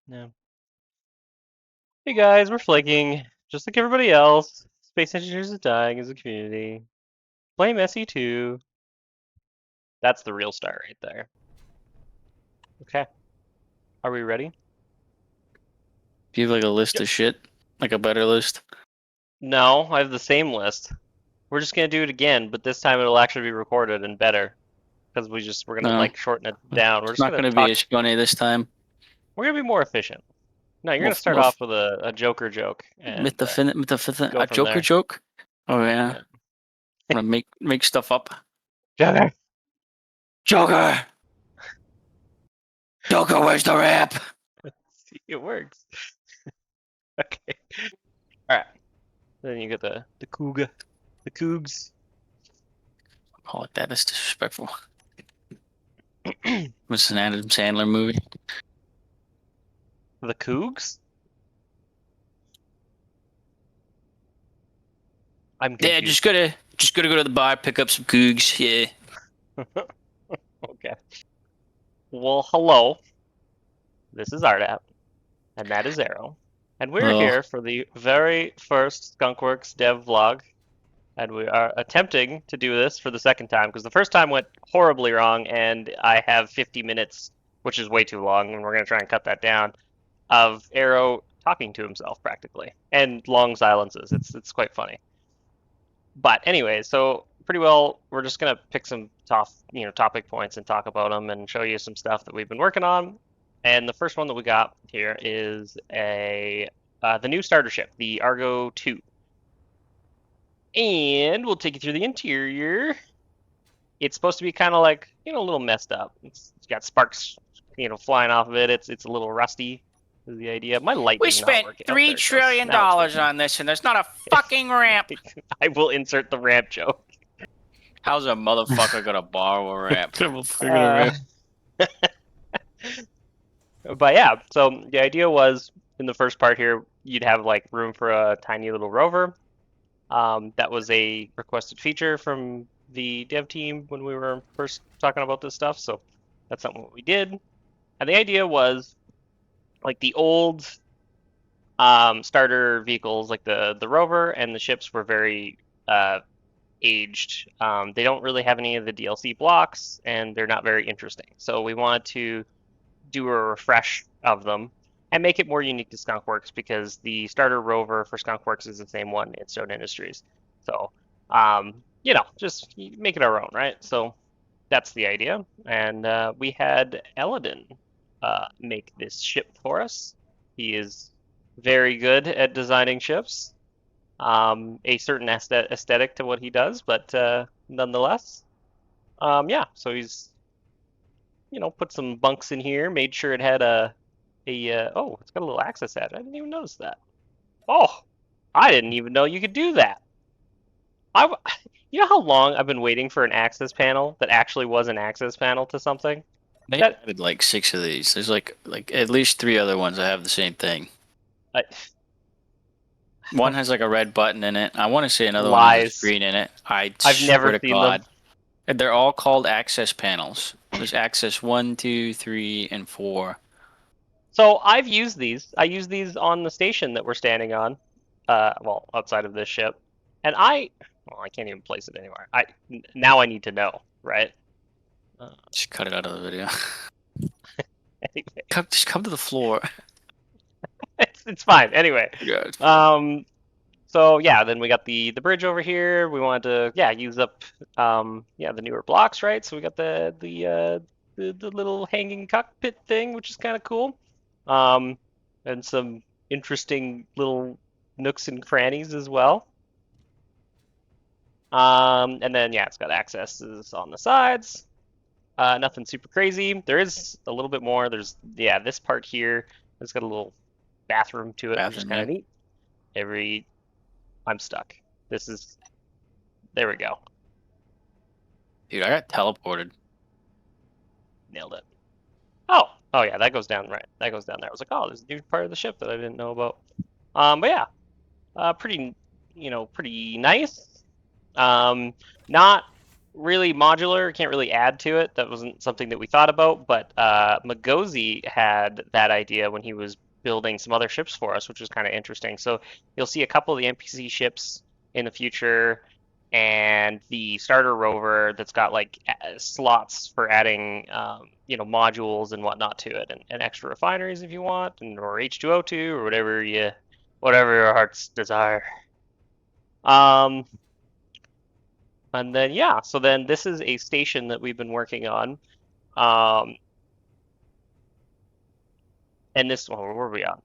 No. Hey guys, we're flaking, just like everybody else. Space engineers are dying as a community. Blame SE2. That's the real star right there. Okay. Are we ready? Do you have like a list of shit? Like a better list? No, I have the same list. We're just gonna do it again, but this time it'll actually be recorded and better. Because we're gonna No. like shorten it down. We're It's just not gonna going to be talk. as funny this time. We're gonna be more efficient. No, you're Well, gonna start off with a Joker joke and go a from Joker there. joke? Oh yeah. Yeah. I'm gonna make stuff up. Joker. Joker! Joker, where's the rap? See, it works. Okay. All right. Then you get the Cougar, the Cougs. Call it that. That's disrespectful. It's an Adam Sandler movie. The Cougs? I'm Yeah, confused. just gotta go to the bar, pick up some cougs. Yeah. Okay. Well, hello. This is Ardat, and that is Aero. And we're Oh, here for the very first Skunkworks dev vlog. And we are attempting to do this for the second time, because the first time went horribly wrong, and I have 50 minutes, which is way too long, and we're going to try and cut that down, of Aero talking to himself, practically. And long silences. It's quite funny. But anyway, so pretty well, we're just gonna pick some topic points and talk about them and show you some stuff that we've been working on. And the first one that we got here is the new starter ship, the Argo 2. And we'll take you through the interior. It's supposed to be kind of like, a little messed up. It's got sparks, flying off of it. It's a little rusty. Is the idea. My light We is not spent working. $3 trillion on this, and there's not a fucking ramp. I will insert the ramp joke. how's a motherfucker gonna borrow a rap? But yeah, so the idea was in the first part here, you'd have like room for a tiny little rover. That was a requested feature from the dev team when we were first talking about this stuff, so that's something what we did. And the idea was like the old starter vehicles, like the rover and the ships, were very aged. They don't really have any of the DLC blocks, and they're not very interesting. So we wanted to do a refresh of them and make it more unique to Skunkworks, because the starter rover for Skunkworks is the same one in Stone Industries. So, just make it our own, right? So that's the idea. And we had Eladin make this ship for us. He is very good at designing ships. A certain aesthetic to what he does, but nonetheless, yeah. So he's put some bunks in here, made sure it had oh, it's got a little access hatch. I didn't even notice that. Oh, I didn't even know you could do that. You know how long I've been waiting for an access panel that actually was an access panel to something? They added like 6 of these. There's like at least 3 other ones that have the same thing. One has like a red button in it. I want to say another one has green in it. I've never seen them. And they're all called access panels. There's access 1, 2, 3, and 4. So I've used these. I use these on the station that we're standing on, well, outside of this ship, and I can't even place it anywhere. Now I need to know, right? Just cut it out of the video. Anyway. Just come to the floor. It's fine. Anyway. Yeah, it's fine. So yeah, then we got the bridge over here. We wanted to use up the newer blocks, right? So we got the little hanging cockpit thing, which is kind of cool. And some interesting little nooks and crannies as well. And then it's got accesses on the sides. Nothing super crazy. There is a little bit more. There's this part here. It's got a little bathroom to it, which is kind of neat. I'm stuck. There we go. Dude, I got teleported. Nailed it. Oh yeah, that goes down, right. That goes down there. I was like, oh, there's a new part of the ship that I didn't know about. But yeah, pretty nice. Not really modular. Can't really add to it. That wasn't something that we thought about. But Magosi had that idea when he was building some other ships for us, which was kind of interesting. So you'll see a couple of the NPC ships in the future, and the starter rover that's got like slots for adding, modules and whatnot to it, and extra refineries if you want, and or H2O2 or whatever your heart's desire. Um, and then yeah, so then this is a station that we've been working on. Um, and this one, where were we on?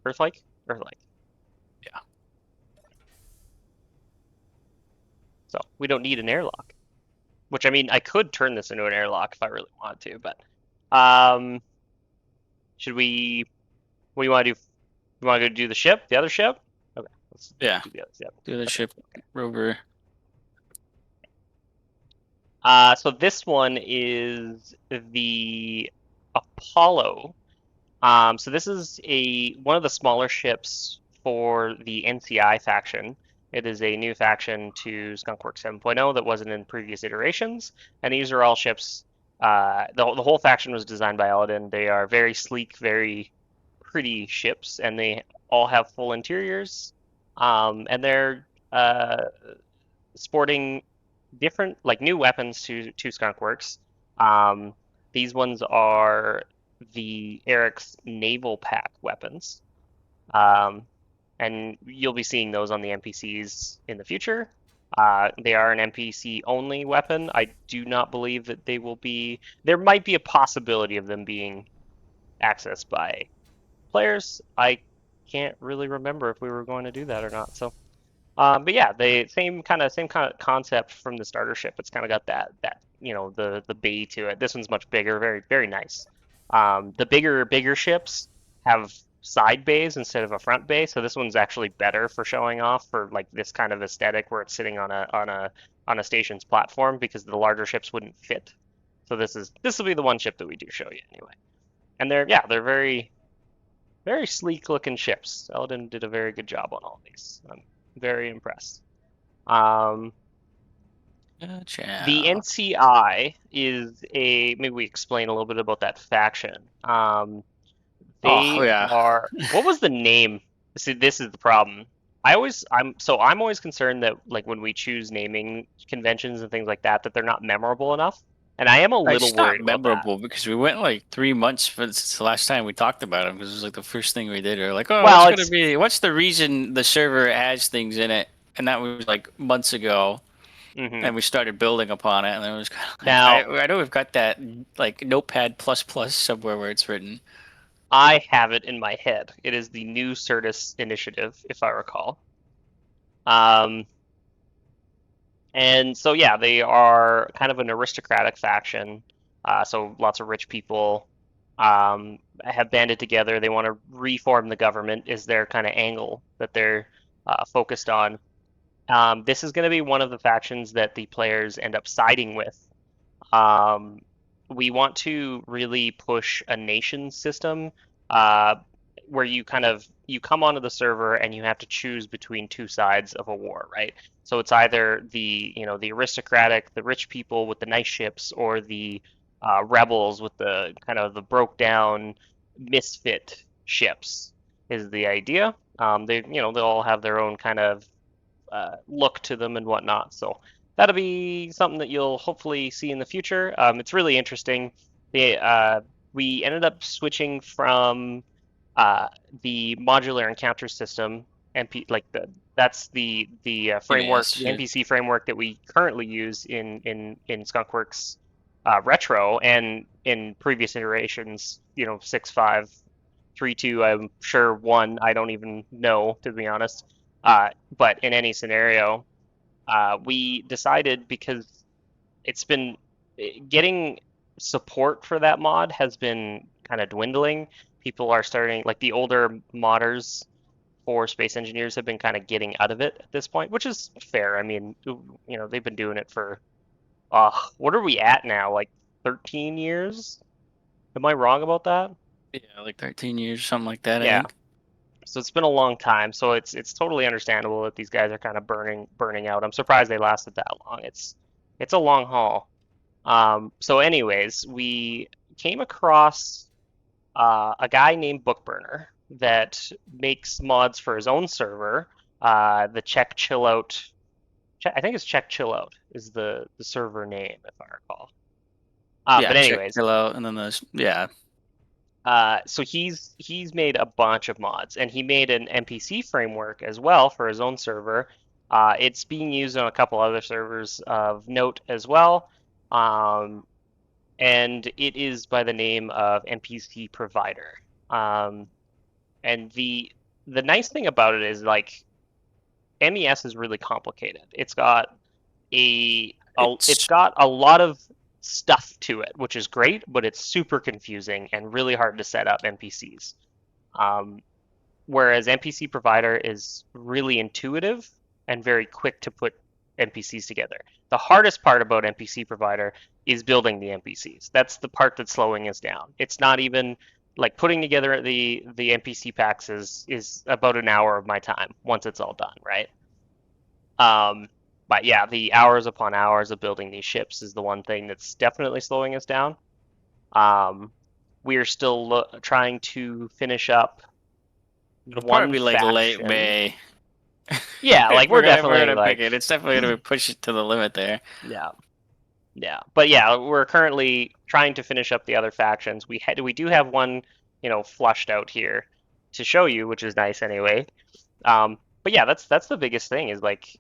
Earthlike? Earthlike. Yeah. So we don't need an airlock. Which I mean, I could turn this into an airlock if I really wanted to, but should we? What do you want to do? You want to go do the ship, the other ship? Okay, let's Yeah. do the other ship. Do the ship rover. So this one is the Apollo. So this is one of the smaller ships for the NCI faction. It is a new faction to Skunkworks 7.0 that wasn't in previous iterations, and these are all ships. The whole faction was designed by Aladdin. They are very sleek, very pretty ships, and they all have full interiors. And they're sporting different, like new weapons to Skunkworks. These ones are the Eric's naval pack weapons. And you'll be seeing those on the NPCs in the future. They are an NPC only weapon. I do not believe that they will be. There might be a possibility of them being accessed by players. I can't really remember if we were going to do that or not. So, but yeah, the same kind of concept from the starter ship. It's kind of got that the bay to it. This one's much bigger, very very nice. The bigger ships have side bays instead of a front bay, so this one's actually better for showing off for like this kind of aesthetic where it's sitting on a station's platform, because the larger ships wouldn't fit. So this will be the one ship that we do show you anyway. And they're very very sleek looking ships. Eldon did a very good job on all these. I'm very impressed. Gotcha. The NCI is maybe we explain a little bit about that faction. They yeah. are, what was the name? See, this is the problem. I'm always concerned that like when we choose naming conventions and things like that, that they're not memorable enough. And I am a little It's not worried about that. memorable because we went like 3 months since the last time we talked about them, because it was like the first thing we did. We were like, oh, Well, what's the reason the server has things in it? And that was like months ago. Mhm. And we started building upon it, and it was kind of like, Now, I know we've got that like Notepad somewhere where it's written. I have it in my head. It is the new Certus initiative, if I recall. And so yeah, they are kind of an aristocratic faction. So lots of rich people have banded together. They want to reform the government, is their kind of angle that they're focused on. This is going to be one of the factions that the players end up siding with. We want to really push a nation system where you come onto the server and you have to choose between two sides of a war, right? So it's either the aristocratic, the rich people with the nice ships, or the rebels with the kind of the broke down misfit ships is the idea. They'll all have their own kind of look to them and whatnot. So that'll be something that you'll hopefully see in the future. It's really interesting. We ended up switching from the modular encounter system, that's the framework, Yes. the NPC framework that we currently use in Skunkworks Retro, and in previous iterations, 6.5, 3.2, I'm sure 1, I don't even know, to be honest. But in any scenario, we decided, because it's been getting support for that mod has been kind of dwindling. People are starting, like the older modders for Space Engineers have been kind of getting out of it at this point, which is fair. I mean, they've been doing it for, what are we at now? Like 13 years? Am I wrong about that? Yeah, like 13 years, something like that, I Yeah. think. So it's been a long time. So it's totally understandable that these guys are kind of burning out. I'm surprised they lasted that long. It's It's a long haul. So anyways, we came across a guy named Bookburner that makes mods for his own server. The Check Chill Out, I think it's Check Chill Out is the server name, if I recall. But Check anyways, Hello, and then there's so he's made a bunch of mods, and he made an NPC framework as well for his own server. It's being used on a couple other servers of note as well. And it is by the name of NPC Provider. And the nice thing about it is like MES is really complicated. It's got it's got a lot of stuff to it, which is great, but it's super confusing and really hard to set up NPCs. Whereas NPC Provider is really intuitive and very quick to put NPCs together. The hardest part about NPC Provider is building the NPCs. That's the part that's slowing us down. It's not even like putting together the NPC packs is about an hour of my time once it's all done, right? But yeah, the hours upon hours of building these ships is the one thing that's definitely slowing us down. We are still trying to finish up it'll one probably be like late faction. May. Yeah, like we're definitely gonna like pick it. It's definitely gonna push it to the limit there. Yeah. But yeah, we're currently trying to finish up the other factions. We do have one, flushed out here to show you, which is nice anyway. But yeah, that's the biggest thing is like,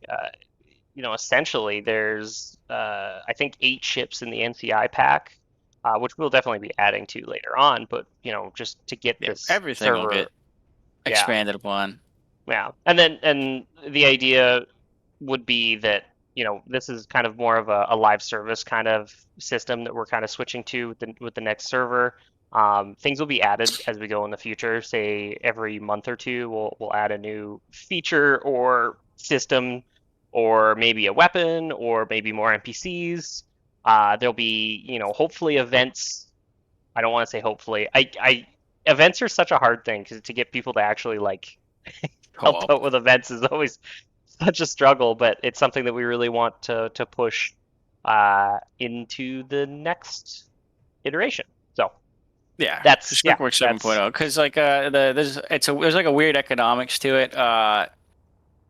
essentially there's I think 8 ships in the NCI pack, which we'll definitely be adding to later on. But just to get this everything server, will get expanded upon. Yeah, and the idea would be that this is kind of more of a live service kind of system that we're kind of switching to with the next server. Things will be added as we go in the future. Say every month or two, we'll add a new feature or system, or maybe a weapon, or maybe more NPCs. There'll be hopefully events. I don't want to say hopefully. Events are such a hard thing because to get people to actually like help out with events is always such a struggle, but it's something that we really want to push into the next iteration. So that's Skunkworks 7.0 because like there's like a weird economics to it.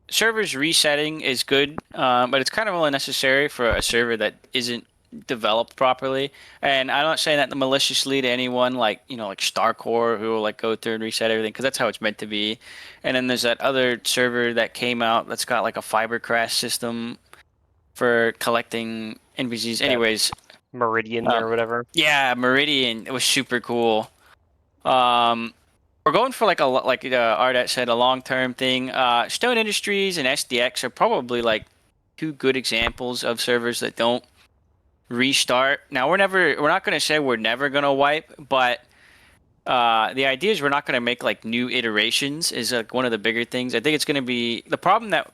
Servers resetting is good, but it's kind of only necessary for a server that isn't developed properly. And I'm not saying that maliciously to anyone like like Starcore who will like go through and reset everything because that's how it's meant to be. And then there's that other server that came out that's got like a fiber crash system for collecting NPCs. Anyways, Meridian or whatever. Yeah, Meridian. It was super cool. We're going for like Ardat said, a long-term thing. Stone Industries and SDX are probably like 2 good examples of servers that don't restart. Now we're not going to say we're never going to wipe, but the idea is we're not going to make like new iterations is like one of the bigger things. I think it's going to be the problem that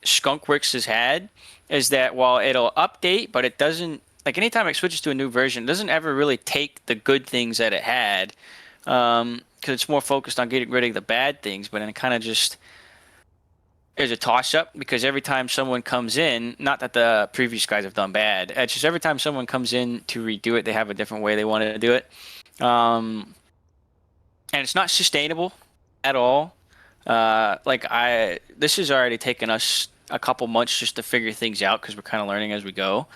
Skunkworks has had is that while it'll update, but it doesn't like anytime it switches to a new version, it doesn't ever really take the good things that it had because it's more focused on getting rid of the bad things, but then it kind of just there's a toss-up because every time someone comes in, not that the previous guys have done bad, it's just every time someone comes in to redo it, they have a different way they want to do it. And it's not sustainable at all. This has already taken us a couple months just to figure things out because we're kind of learning as we go.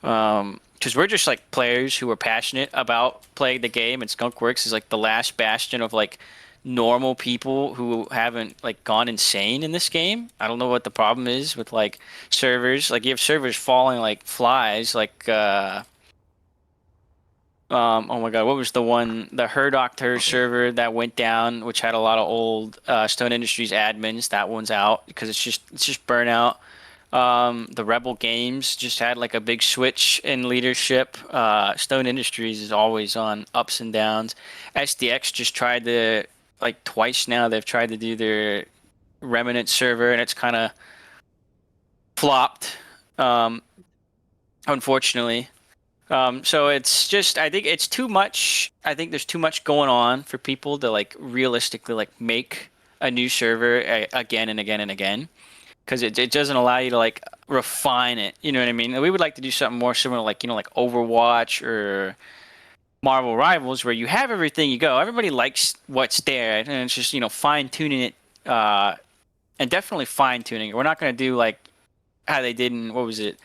Because we're just like players who are passionate about playing the game, and Skunkworks is like the last bastion of like normal people who haven't like gone insane in this game. I don't know what the problem is with like servers. Like you have servers falling like flies. Like oh my god, what was the Her Doctor server that went down, which had a lot of old Stone Industries admins. That one's out because it's just burnout. The Rebel Games just had like a big switch in leadership. Stone Industries is always on ups and downs. SDX just tried to like twice now they've tried to do their Remnant server and it's kind of flopped, unfortunately. So it's just I think it's too much. I think there's too much going on for people to like realistically like make a new server again and again and again because it doesn't allow you to like refine it. You know what I mean? We would like to do something more similar, like like Overwatch or Marvel Rivals, where you have everything. You go, everybody likes what's there, and it's just fine tuning it, and definitely fine tuning it. We're not going to do like how they did in what was it?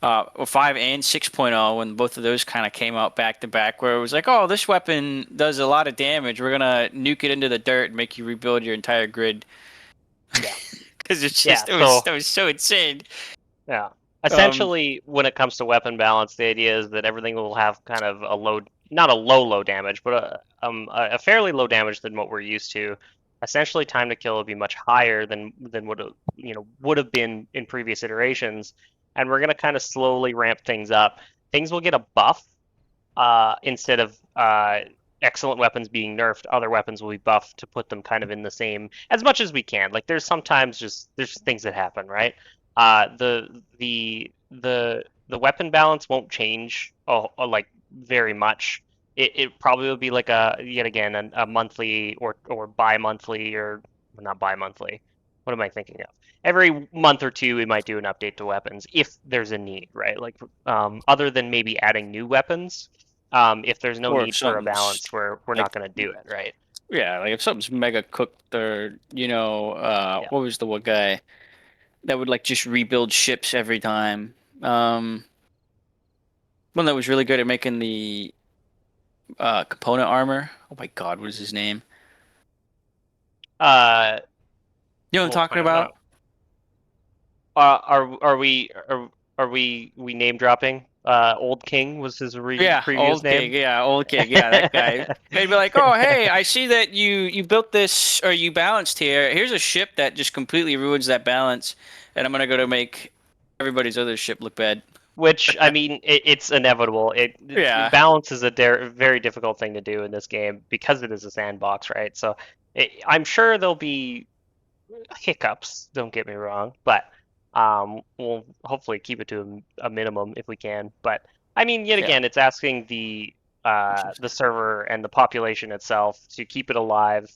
5 and 6.0, when both of those kind of came out back to back, where it was like, oh, this weapon does a lot of damage. We're gonna nuke it into the dirt and make you rebuild your entire grid. Yeah. Because it's Yeah, just it was so insane. Yeah. Essentially, when it comes to weapon balance, the idea is that everything will have kind of a low, not a low damage, but a fairly low damage than what we're used to. Essentially, time to kill will be much higher than what would have been in previous iterations, and we're gonna kind of slowly ramp things up. Things will get a buff instead of excellent weapons being nerfed. Other weapons will be buffed to put them kind of in the same as much as we can. Like there's sometimes there's things that happen, right? The weapon balance won't change like very much. It probably will be like yet again a monthly or bi-monthly or not bi-monthly. What am I thinking of? Every month or two we might do an update to weapons if there's a need, right? Like other than maybe adding new weapons, if there's no Or if need for a something's balance, we're like, not going to do it, right? yeah, like if something's mega cooked, or Yeah. what was the one guy that would like just rebuild ships every time? One that was really good at making the component armor. Oh my God, what is his name? Uh, You know what I'm well, talking about? are we name dropping? Old King was his Yeah, previous old name. king. Yeah, old king. Yeah, that guy. They'd be like, "Oh, hey, I see that you built this or you balanced here. Here's a ship that just completely ruins that balance, and I'm gonna go to make everybody's other ship look bad." Which I mean, it's inevitable. Yeah, Balance is a very difficult thing to do in this game because it is a sandbox, right? So I'm sure there'll be hiccups. Don't get me wrong, but we'll hopefully keep it to a minimum if we can. But I mean, yet yeah. again, it's asking the server and the population itself to keep it alive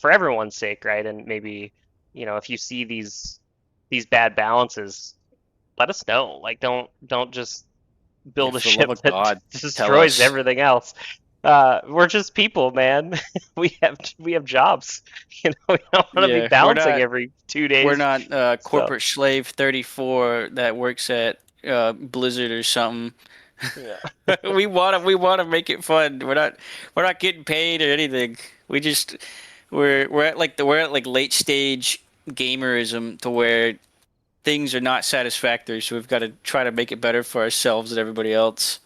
for everyone's sake, right? And maybe if you see these bad balances, let us know. Like, don't just Yeah, build a for the love ship of that God, tell destroys us. everything else. We're just people, man. We have jobs. We don't want to be Yeah, balancing every two we're days. not So corporate slave 34 that works at Blizzard or something. yeah, We want to make it fun. We're not getting paid or anything. We just we're at like late stage gamerism to where things are not satisfactory, so we've got to try to make it better for ourselves and everybody else.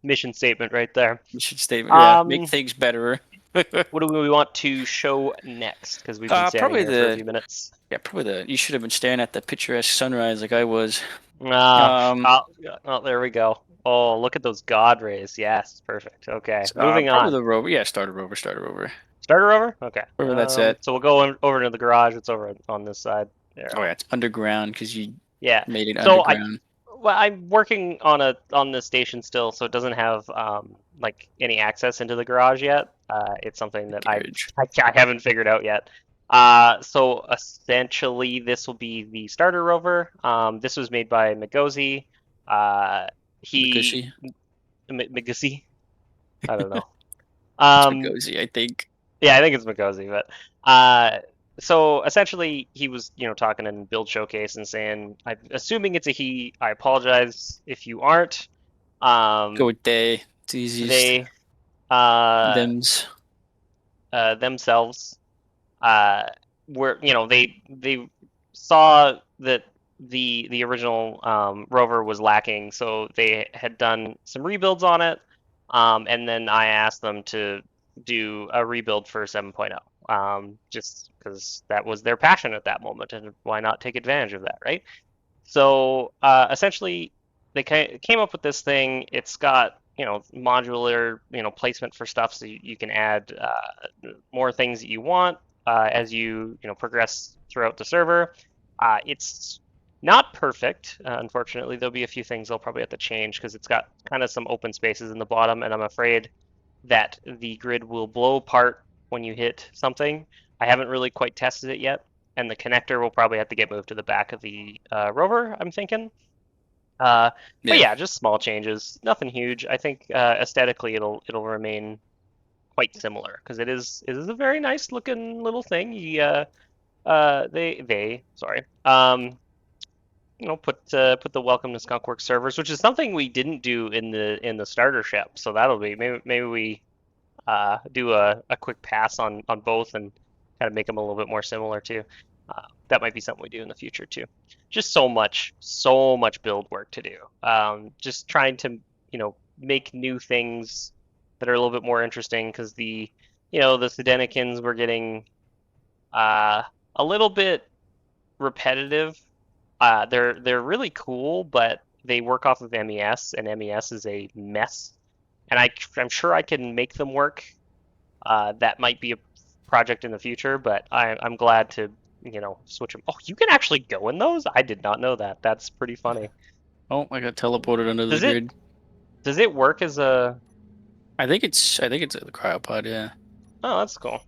mission statement right there. Mission statement, yeah, make Um, things better. what do we want to show next? Because we've been standing Probably here for a few minutes. you should have been staring at the picturesque sunrise like I was. Ah, Um, there we go. Oh, look at those god rays. Yes, perfect. Okay, moving Probably on. the rover. Yeah, start a rover. Starter over? Okay. Wherever that's at. So we'll go over to the garage. It's over on this side. There. Oh yeah, it's underground because you Yeah. made it So underground. I'm working on the station still, so it doesn't have like any access into the garage yet. It's something that Garage. I haven't figured out yet. So essentially, this will be the starter rover. This was made by Magosi. He Magosi. Magosi. I don't know. It's Um, Magosi, I think. yeah, I think it's Magosi, but so essentially he was, talking in build showcase and saying, I'm assuming it's a he. I apologize if you aren't. Go with they. It's easiest. They Them's. themselves were, they saw that the original rover was lacking, so they had done some rebuilds on it, and then I asked them to do a rebuild for 7.0. Just because that was their passion at that moment, and why not take advantage of that, right? So essentially, they came up with this thing. It's got modular placement for stuff, so you can add more things that you want as you progress throughout the server. It's not perfect, unfortunately. There'll be a few things they'll probably have to change because it's got kind of some open spaces in the bottom, and I'm afraid that the grid will blow apart when you hit something. I haven't really quite tested it yet, and the connector will probably have to get moved to the back of the rover, I'm thinking. But Yeah. yeah, just small changes, nothing huge. I think aesthetically it'll remain quite similar because it is a very nice looking little thing. They sorry put the welcome to Skunkworks servers, which is something we didn't do in the starter ship. So that'll be maybe we do a quick pass on both and kind of make them a little bit more similar too. That might be something we do in the future too. Just so much build work to do. Just trying to make new things that are a little bit more interesting because the Sedenikins were getting a little bit repetitive. They're really cool, but they work off of MES, and MES is a mess. And I'm sure I can make them work. That might be a project in the future, but I'm glad to switch them. Oh, you can actually go in those? I did not know that. That's pretty funny. Oh, I got teleported under the Does it grid. does it work as a? I think it's a cryopod. Yeah. Oh, that's cool.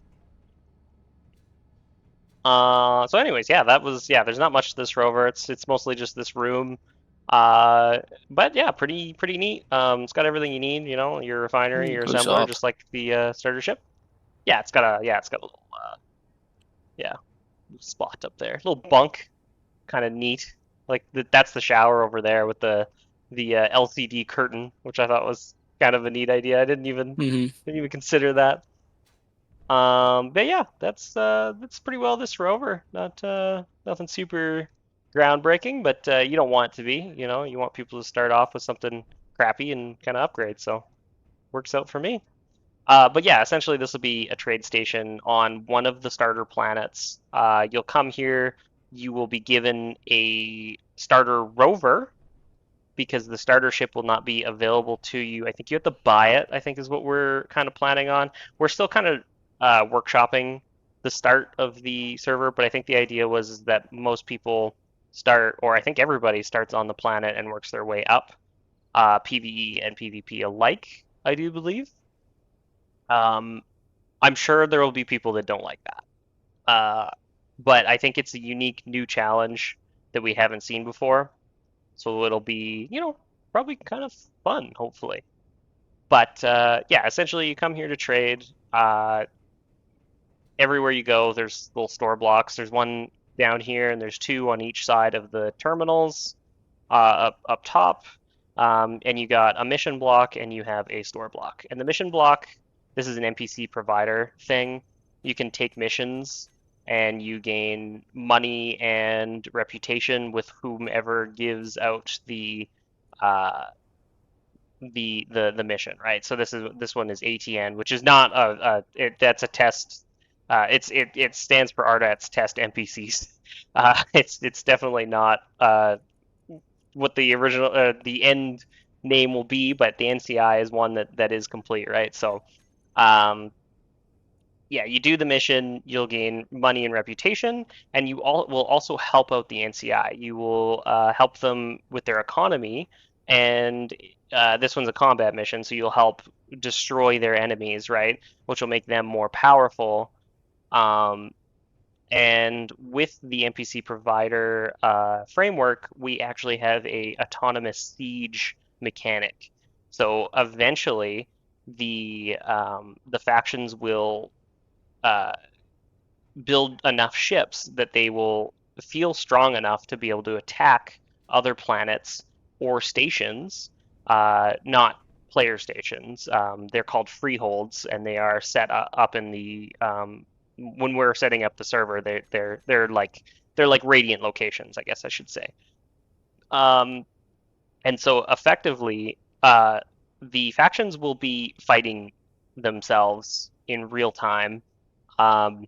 So anyways, there's not much to this rover. It's mostly just this room. But yeah, pretty neat. It's got everything you need, your refinery, your Close assembler, up. just like the starter ship. Yeah, it's got a little yeah, spot up there. Little bunk, kind of neat. Like that's the shower over there with the LCD curtain, which I thought was kind of a neat idea. I Hmm. didn't even consider that. But yeah, that's pretty well this rover. Not nothing super groundbreaking, but you don't want it to be. You want people to start off with something crappy and kind of upgrade. So works out for me. But yeah, essentially this will be a trade station on one of the starter planets. You'll come here. You will be given a starter rover because the starter ship will not be available to you. I think you have to buy it, I think is what we're kind of planning on. We're still kind of workshopping the start of the server, but I think the idea was that most people start, or I think everybody starts on the planet and works their way up, PvE and PvP alike, I do believe. Um, I'm sure there will be people that don't like that. But I think it's a unique new challenge that we haven't seen before. So it'll be, probably kind of fun, hopefully. But yeah, essentially you come here to trade. Everywhere you go, there's little store blocks. There's one down here, and there's two on each side of the terminals up top. And you got a mission block, and you have a store block. And the mission block, this is an NPC provider thing. You can take missions, and you gain money and reputation with whomever gives out uh, the mission, right? So this one is ATN, which is not that's a test. It stands for Ardat's test NPCs. It's definitely not what the original the end name will be, but the NCI is one that is complete, right? So, yeah, you do the mission, you'll gain money and reputation, and you all will also help out the NCI. You will help them with their economy, and this one's a combat mission, so you'll help destroy their enemies, right? Which will make them more powerful. Um, and with the NPC provider framework, we actually have a autonomous siege mechanic. So eventually, the factions will uh, build enough ships that they will feel strong enough to be able to attack other planets or stations, not player stations. They're called freeholds, and they are set up in the when we're setting up the server. They're like radiant locations, I guess I should say. Um, and so effectively, the factions will be fighting themselves in real time, um,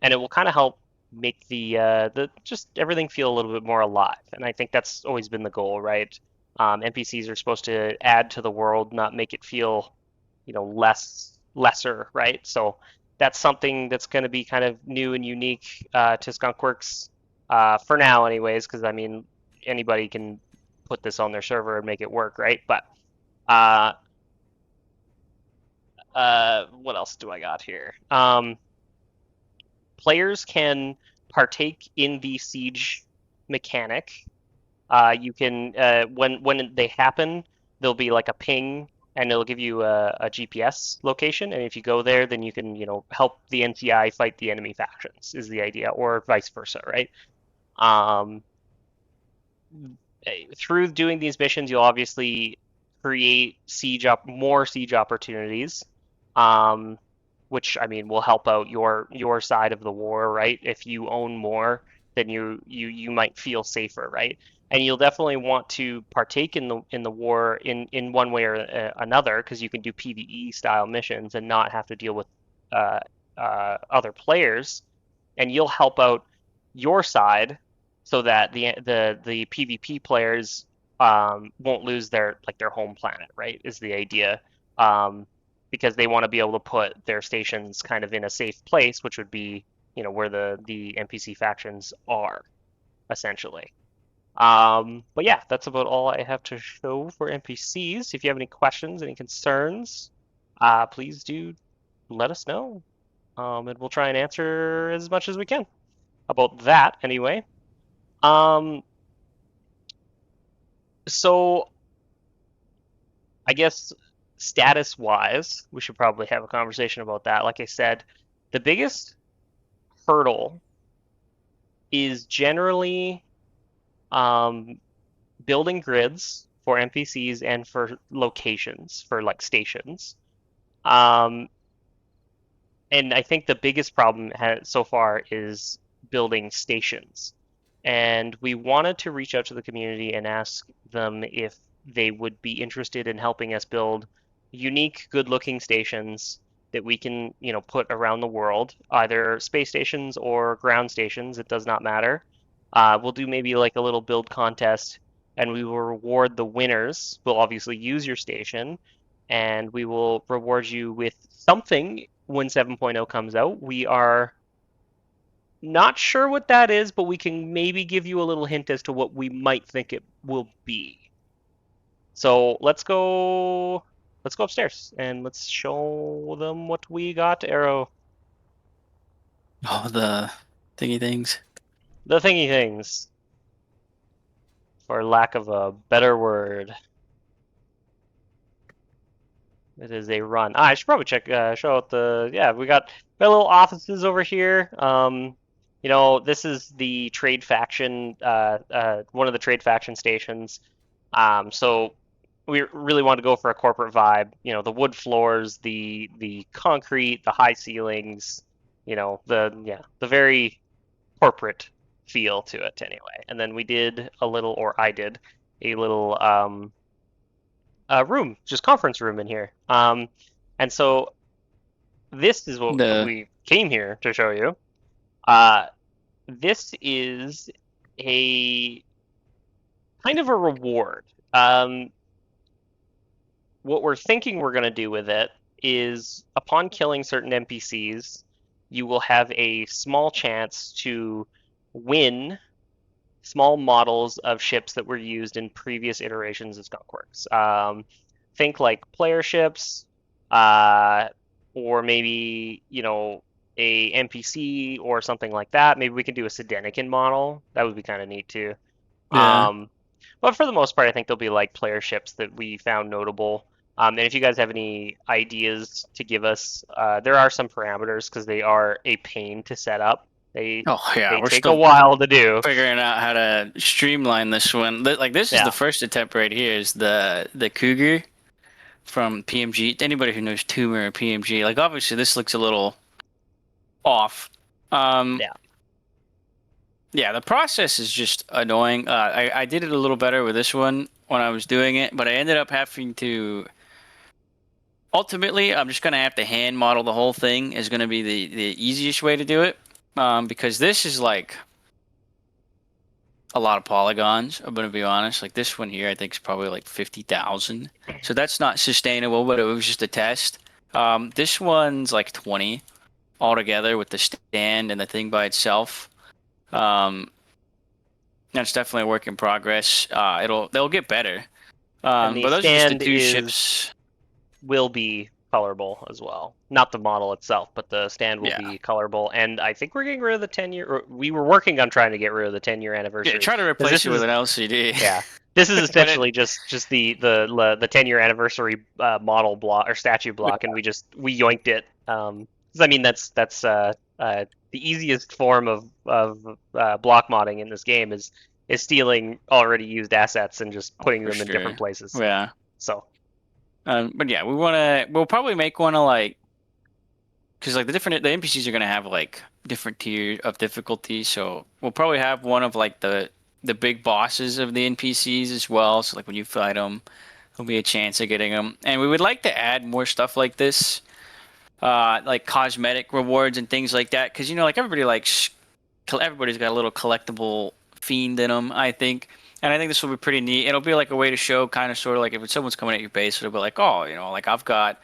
and it will kind of help make the just everything feel a little bit more alive. And I think that's always been the goal, right? NPCs are supposed to add to the world, not make it feel, lesser, right? So that's something that's going to be kind of new and unique to Skunkworks for now, anyways. Because I mean, anybody can put this on their server and make it work, right? But uh, what else do I got here? Players can partake in the siege mechanic. You can when they happen, there'll be like a ping, and it'll give you a GPS location, and if you go there, then you can help the NCI fight the enemy factions. Is the idea, or vice versa, right? Through doing these missions, you'll obviously create more siege opportunities, which I mean will help out your side of the war, right? If you own more, then you might feel safer, right? And you'll definitely want to partake in the war in one way or another, because you can do PvE style missions and not have to deal with other players, and you'll help out your side so that the PvP players won't lose their home planet, right? Is the idea. Because they want to be able to put their stations kind of in a safe place, which would be where the NPC factions are, essentially. But yeah, that's about all I have to show for NPCs. If you have any questions, any concerns, please do let us know, and we'll try and answer as much as we can about that anyway. So I guess status-wise, we should probably have a conversation about that. Like I said, the biggest hurdle is generally building grids for NPCs and for locations, for like stations. And I think the biggest problem so far is building stations. And we wanted to reach out to the community and ask them if they would be interested in helping us build unique, good-looking stations that we can, put around the world, either space stations or ground stations. It does not matter. We'll do maybe like a little build contest, and we will reward the winners. We'll obviously use your station, and we will reward you with something when 7.0 comes out. We are not sure what that is, but we can maybe give you a little hint as to what we might think it will be. So let's go upstairs and let's show them what we got, Aero. Oh, the thingy things. The thingy things, for lack of a better word. It is a run. I should probably show out we got little offices over here. This is the trade faction, one of the trade faction stations. So we really want to go for a corporate vibe. The wood floors, the concrete, the high ceilings. The very corporate feel to it anyway. And then I did a little room, just conference room in here. And so this is what we came here to show you. This is a kind of a reward. What we're thinking we're going to do with it is, upon killing certain NPCs, you will have a small chance to win small models of ships that were used in previous iterations of Skunkworks. Think like player ships, or maybe a NPC or something like that. Maybe we can do a Sedenican model. That would be kind of neat too. Yeah. But for the most part, I think there'll be like player ships that we found notable. And if you guys have any ideas to give us, there are some parameters because they are a pain to set up. They take a while to do. Figuring out how to streamline this one. Like this is the first attempt right here. Is the Cougar from PMG. Anybody who knows Tumor or PMG, like obviously this looks a little off. Yeah, the process is just annoying. I did it a little better with this one when I was doing it, but I ended up having to. Ultimately, I'm just gonna have to hand model the whole thing. Is gonna be the easiest way to do it, because this is like a lot of polygons. I'm gonna be honest. Like this one here, I think is probably like 50,000. So that's not sustainable. But it was just a test. This one's like 20 altogether with the stand and the thing by itself. That's definitely a work in progress. They'll get better. And the but those are just the two ships. will be colorable as well. Not the model itself, but the stand will Yeah. be colorable. And I think we're getting rid of the 10-year. We were working on trying to get rid of the 10-year Yeah, anniversary. try to 'Cause replace this it with is an LCD. yeah. This is But essentially just the 10-year anniversary model block or statue block, and we yoinked it. 'Cause I mean the easiest form of block modding in this game is stealing already used assets and just putting for them in sure. different places. Yeah. So But yeah, we'll probably make one of like, because like the NPCs are gonna have like different tier of difficulty, so we'll probably have one of like the big bosses of the NPCs as well. So like when you fight them, there'll be a chance of getting them. And we would like to add more stuff like this, like cosmetic rewards and things like that, because like everybody's got a little collectible fiend in them, I think. And I think this will be pretty neat. It'll be like a way to show kind of sort of like if someone's coming at your base, it'll be like, oh, like I've got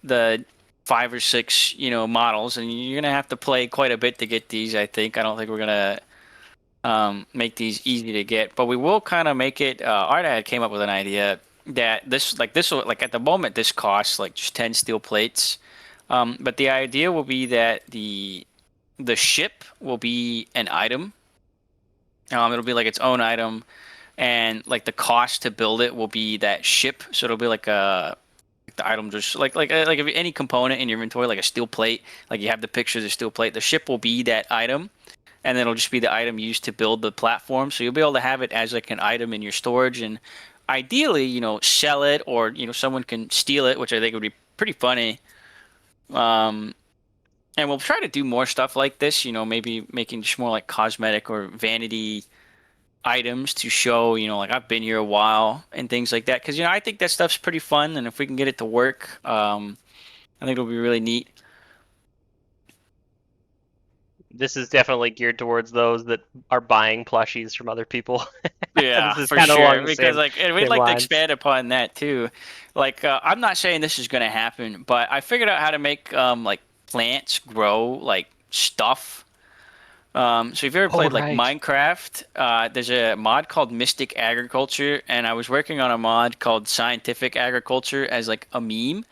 the 5 or 6, models, and you're gonna have to play quite a bit to get these. I think. I don't think we're gonna make these easy to get, but we will kind of make it. Ardat came up with an idea that this will like at the moment this costs like just 10 steel plates, but the idea will be that the ship will be an item. It'll be like its own item, and like the cost to build it will be that ship. So it'll be like the item just like if any component in your inventory, like a steel plate, like you have the picture of the steel plate, the ship will be that item, and then it'll just be the item used to build the platform. So you'll be able to have it as like an item in your storage, and ideally, sell it, or someone can steal it, which I think would be pretty funny. And we'll try to do more stuff like this, maybe making just more like cosmetic or vanity items to show, like I've been here a while and things like that. Because, I think that stuff's pretty fun. And if we can get it to work, I think it'll be really neat. this is definitely geared towards those that are buying plushies from other people. Yeah, This is for kinda along sure. the Because same- and we'd same like to lines. expand upon that too. Like, I'm not saying this is going to happen, but I figured out how to make like plants grow like stuff. So if you ever played like right. Minecraft, there's a mod called Mystic Agriculture, and I was working on a mod called Scientific Agriculture as like a meme.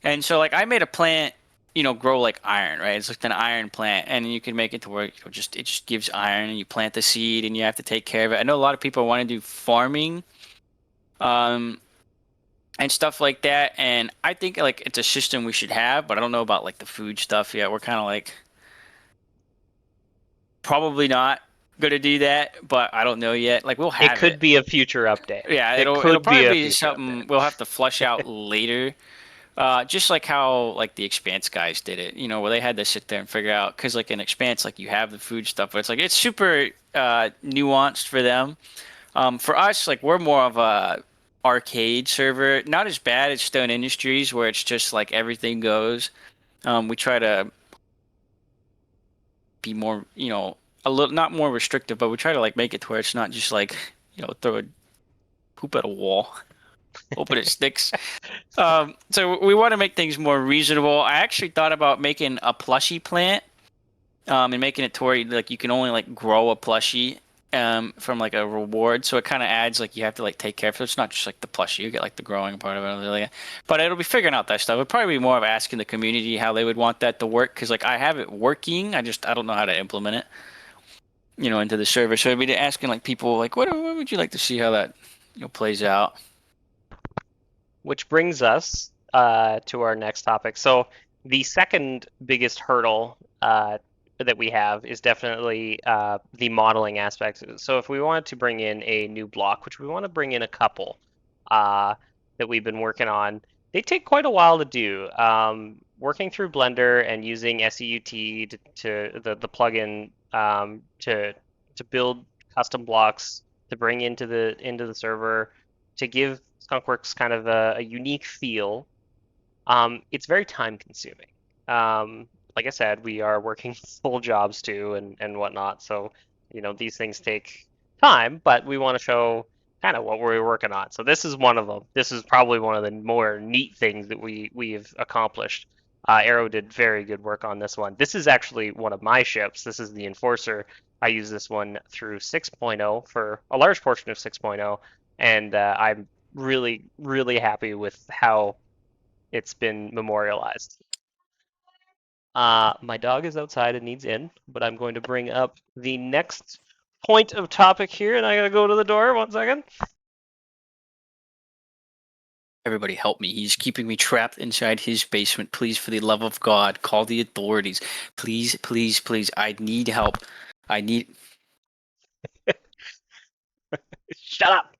And so like I made a plant, grow like iron, right? It's like an iron plant, and you can make it to where it just gives iron, and you plant the seed, and you have to take care of it. I know a lot of people want to do farming, um, and stuff like that, and I think like it's a system we should have, but I don't know about like the food stuff yet. We're kind of like probably not gonna do that, but I don't know yet. Like we'll have It could be a future update. Yeah, It it'll could probably be a be future something update. we'll have to flush out later. Just like how like the Expanse guys did it, where they had to sit there and figure out, because like in Expanse, like you have the food stuff, but it's like it's super nuanced for them. For us, like we're more of a arcade server, not as bad as Stone Industries, where it's just like everything goes. We try to be more, a little not more restrictive, but we try to like make it to where it's not just like throw a poop at a wall. Hoping it sticks. So we want to make things more reasonable. I actually thought about making a plushie plant, and making it to where like you can only like grow a plushie from like a reward. So it kind of adds like you have to like take care of it. So it's not just like the plushie. You get like the growing part of it. But it'll be figuring out that stuff. It'll probably be more of asking the community how they would want that to work. Because like I have it working. I don't know how to implement it, into the server. So I'd be asking like people like what would you like to see how that plays out. Which brings us to our next topic. So the second biggest hurdle that we have is definitely the modeling aspect. So if we wanted to bring in a new block, which we want to bring in a couple that we've been working on, they take quite a while to do. Working through Blender and using SEUT to the plugin to build custom blocks to bring into the server to give Skunkworks kind of a unique feel. It's very time consuming. Like I said, we are working full jobs too and whatnot. So, these things take time, but we want to show kind of what we're working on. So this is one of them. This is probably one of the more neat things that we've accomplished. Aero did very good work on this one. This is actually one of my ships. This is the Enforcer. I use this one through 6.0 for a large portion of 6.0, and I'm really, really happy with how it's been memorialized. My dog is outside and needs in, but I'm going to bring up the next point of topic here, and I gotta go to the door. 1 second. Everybody help me. He's keeping me trapped inside his basement. Please, for the love of God, call the authorities. Please, please, please. I need help. I need. Shut up.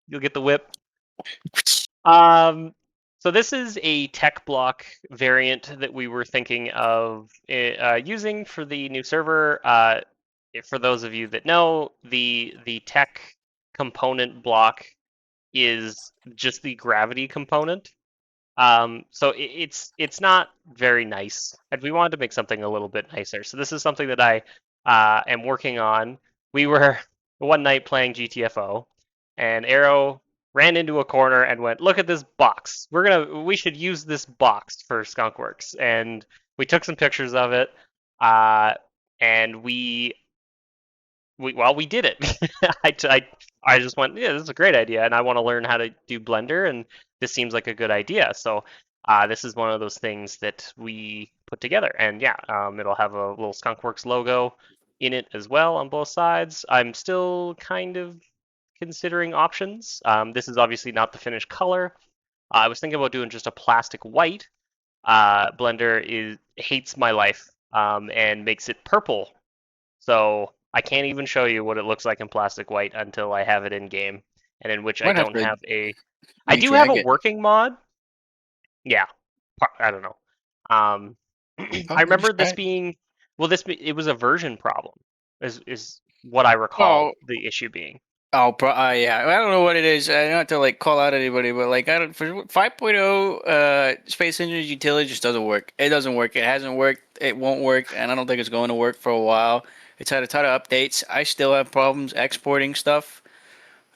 You'll get the whip. So this is a tech block variant that we were thinking of using for the new server. For those of you that know, the tech component block is just the gravity component. So it's not very nice, and we wanted to make something a little bit nicer. So this is something that I am working on. We were one night playing GTFO, and Aero ran into a corner and went, "Look at this box. We should use this box for Skunkworks." And we took some pictures of it, uh, and we did it. I just went, yeah, this is a great idea, and I want to learn how to do Blender, and this seems like a good idea. So this is one of those things that we put together, and yeah, it'll have a little Skunkworks logo in it as well on both sides. I'm still kind of considering options. This is obviously not the finished color. I was thinking about doing just a plastic white. Blender hates my life and makes it purple, so I can't even show you what it looks like in plastic white until I have it in game, and in which I Might have don't to have a. I do have redrag a it. working mod. Yeah, I don't know. I Okay, remember just this try it. being well. It was a version problem, is what I recall Oh, the issue being. yeah. I don't know what it is. I don't have to like call out anybody, but like I don't for 5.0, Space Engine's utility just doesn't work. It doesn't work. It hasn't worked. It won't work, and I don't think it's going to work for a while. It's had a ton of updates. I still have problems exporting stuff,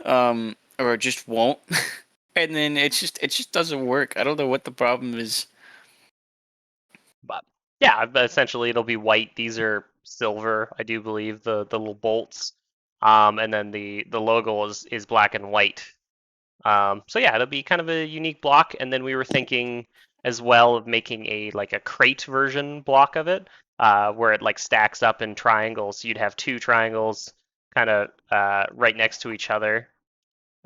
or it just won't. And then it just doesn't work. I don't know what the problem is. But yeah, essentially it'll be white. These are silver, I do believe, the little bolts. And then the logo is black and white. So yeah, it'll be kind of a unique block. And then we were thinking as well of making a crate version block of it, where it like stacks up in triangles. So you'd have two triangles kind of right next to each other.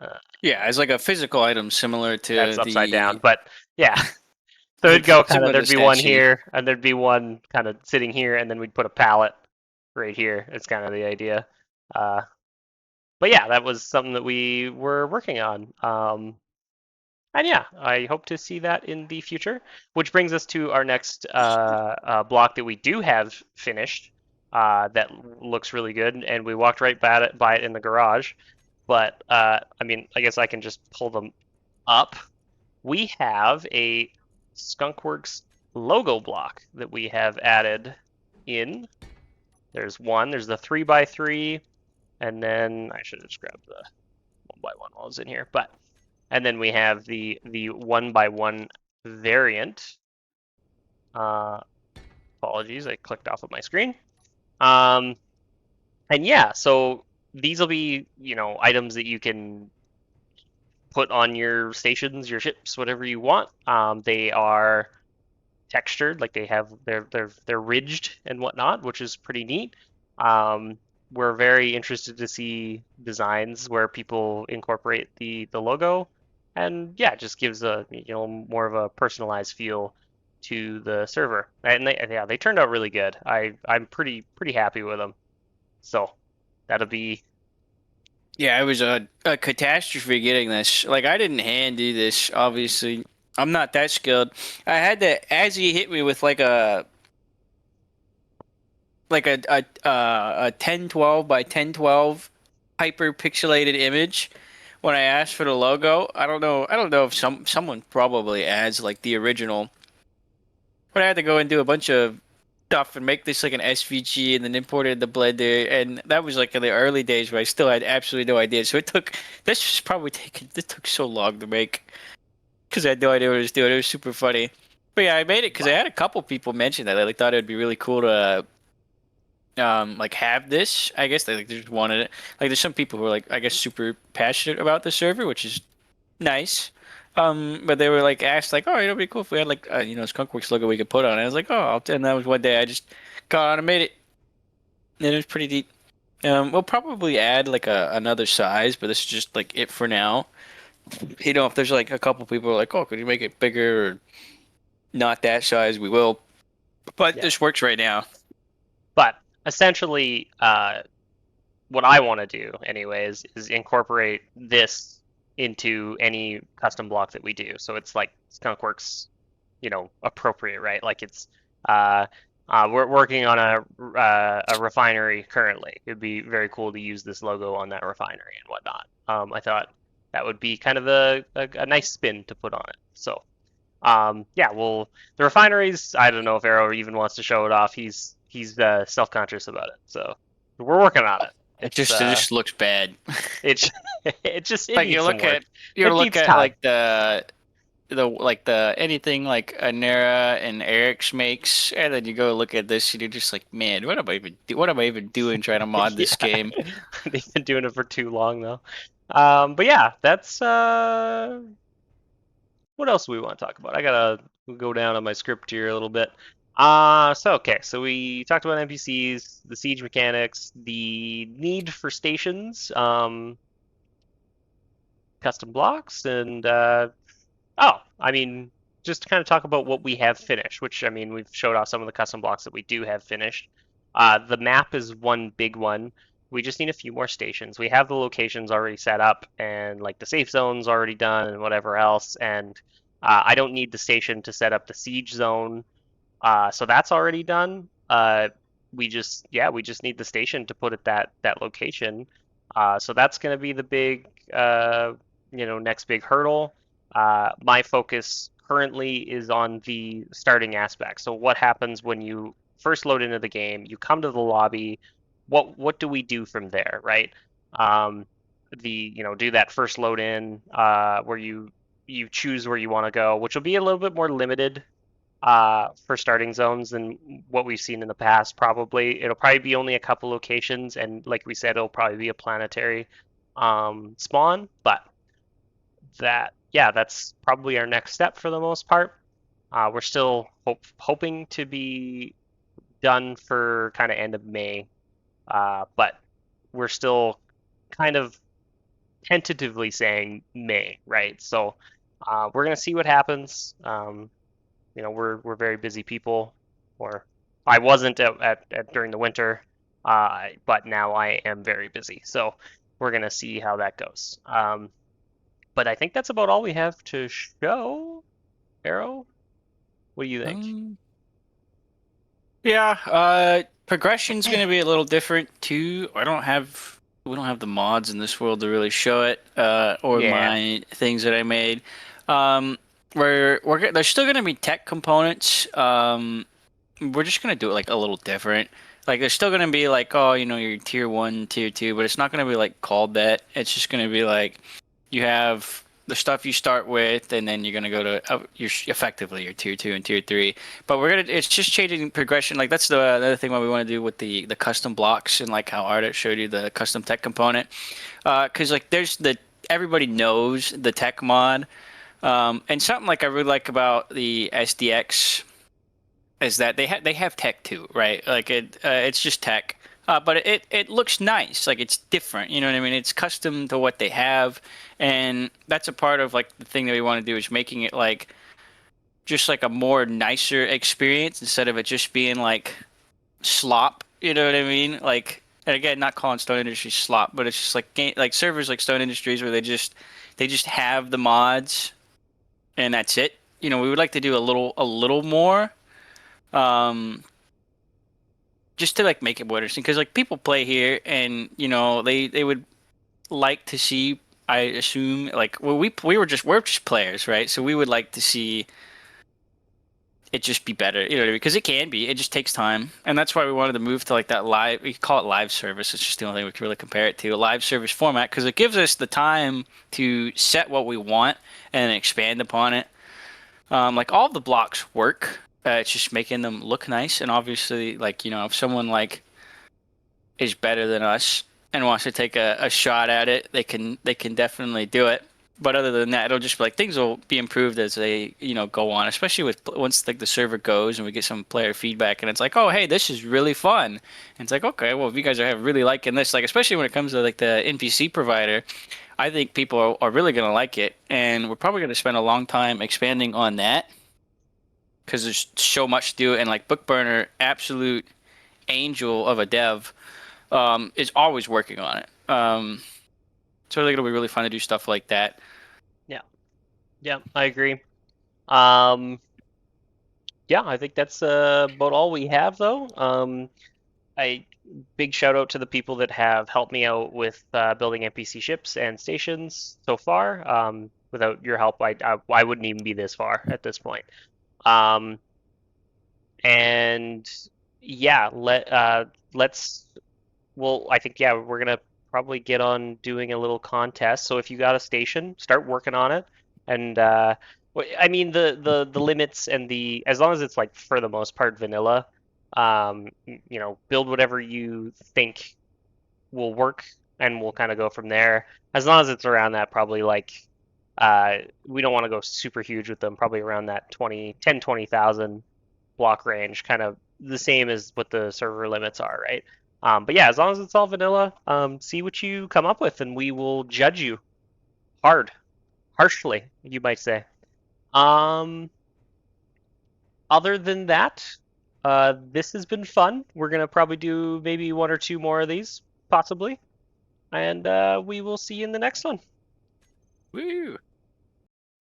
Uh, Yeah, it's like a physical item similar that's to upside down, the but yeah. So it'd go kind of similar to there'd be one Statue. here, and there'd be one kind of sitting here, and then we'd put a pallet right here. It's kind of the idea. Uh, but yeah, that was something that we were working on. And yeah, I hope to see that in the future. Which brings us to our next block that we do have finished. That looks really good, and we walked right by it in the garage. But I mean, I guess I can just pull them up. We have a Skunkworks logo block that we have added in. There's one. There's the 3x3, and then I should have just grabbed the 1x1 while I was in here. And then we have the 1x1 variant. Apologies, I clicked off of my screen. And yeah, so these will be items that you can put on your stations, your ships, whatever you want. They are textured, like they're ridged and whatnot, which is pretty neat. We're very interested to see designs where people incorporate the logo, and yeah, it just gives a more of a personalized feel to the server. And they turned out really good. I'm pretty happy with them. So that'll be Yeah, it was a catastrophe getting this. Like I didn't hand do this, obviously. I'm not that skilled. I had to as he hit me with a 1012 by 1012 hyper pixelated image when I asked for the logo. I don't know if someone probably adds like the original. But I had to go and do a bunch of stuff and make this like an SVG and then import it into Blender, and that was like in the early days where I still had absolutely no idea. So this took so long to make because I had no idea what I was doing. It was super funny. But yeah, I made it because I had a couple people mention that they thought it would be really cool to like have this. I guess they just wanted it. Like there's some people who are like I guess super passionate about the server, which is nice. But they were like asked like, oh, it'd be cool if we had like Skunkworks logo we could put on it. I was like, oh, and that was one day I just got on and made it, and it was pretty deep. We'll probably add like another size, but this is just like it for now. If there's like a couple people like, oh, could you make it bigger or not that size, we will. But Yeah. this works right now. But essentially, what I want to do, anyways, is incorporate this into any custom block that we do. So it's like Skunkworks, appropriate, right? Like it's we're working on a refinery currently. It'd be very cool to use this logo on that refinery and whatnot. I thought that would be kind of a nice spin to put on it. So yeah, well, the refineries. I don't know if Arrow even wants to show it off. He's self-conscious about it. So we're working on it. It just looks bad. It it Like needs some work. you It look needs at time. like the anything like Anera and Eric's makes, and then you go look at this, and you're just like, man, what am I even doing trying to mod this Yeah. game? They've been doing it for too long though. But yeah, that's what else do we want to talk about? I gotta go down on my script here a little bit. So we talked about NPCs, the siege mechanics, the need for stations, custom blocks, and I mean, just to kind of talk about what we have finished, which I mean, we've showed off some of the custom blocks that we do have finished. The map is one big one. We just need a few more stations. We have the locations already set up, and like the safe zones already done, and whatever else. And I don't need the station to set up the siege zone, so that's already done. We just need the station to put at that location. So that's going to be the big, next big hurdle. My focus currently is on the starting aspect. So what happens when you first load into the game? You come to the lobby. What do we do from there, right? Do that first load in where you choose where you want to go, which will be a little bit more limited for starting zones than what we've seen in the past. Probably it'll probably be only a couple locations, and like we said, it'll probably be a planetary spawn. But that's probably our next step for the most part. We're still hoping to be done for kind of end of May, but we're still kind of tentatively saying May, right? So we're gonna see what happens. We're very busy people, or I wasn't at during the winter, but now I am very busy. So we're gonna see how that goes. But I think that's about all we have to show. Arrow, what do you think? Yeah, progression's gonna be a little different too. We don't have the mods in this world to really show it, or Yeah. my things that I made. There's still gonna be tech components. We're just gonna do it like a little different. Like there's still gonna be like, oh, your tier 1, tier 2, but it's not gonna be like called that. It's just gonna be like you have the stuff you start with, and then you're gonna go to effectively your tier 2 and tier 3. But it's just changing progression. Like that's the other thing what we want to do with the custom blocks, and like how Ardat showed you the custom tech component. Because like everybody knows the tech mod, and something like I really like about the SDX is that they have tech too, right? Like it's just tech. But it looks nice, like it's different. You know what I mean? It's custom to what they have, and that's a part of like the thing that we want to do is making it like just like a more nicer experience instead of it just being like slop. You know what I mean? Like, and again, not calling Stone Industries slop, but it's just like servers like Stone Industries where they just have the mods, and that's it. We would like to do a little more. Just to like make it more interesting, because like people play here, and they would like to see. I assume like we're just players, right? So we would like to see it just be better, because it can be. It just takes time, and that's why we wanted to move to like that live. We call it live service. It's just the only thing we can really compare it to, a live service format, because it gives us the time to set what we want and expand upon it. Like all the blocks work. It's just making them look nice, and obviously, like if someone like is better than us and wants to take a shot at it, they can definitely do it. But other than that, it'll just be like things will be improved as they, go on. Especially with once like the server goes and we get some player feedback, and it's like, oh, hey, this is really fun. And it's like, okay, well, if you guys are really liking this, like especially when it comes to like the NPC provider, I think people are really gonna like it, and we're probably gonna spend a long time expanding on that because there's so much to do. And like Bookburner, absolute angel of a dev, is always working on it. So I think it'll be really fun to do stuff like that. Yeah, I agree. Yeah, I think that's about all we have though. Big shout out to the people that have helped me out with building NPC ships and stations so far. Without your help, I wouldn't even be this far at this point. And yeah, let's. Well, I think yeah, we're gonna probably get on doing a little contest. So if you got a station, start working on it. And I mean the limits and the as long as it's like for the most part vanilla, build whatever you think will work, and we'll kind of go from there. As long as it's around that, probably like we don't want to go super huge with them. Probably around that 20,000 block range, kind of the same as what the server limits are, right? But yeah, as long as it's all vanilla, see what you come up with, and we will judge you harshly, you might say. Other than that, this has been fun. We're gonna probably do maybe one or two more of these, possibly, and we will see you in the next one. Woo!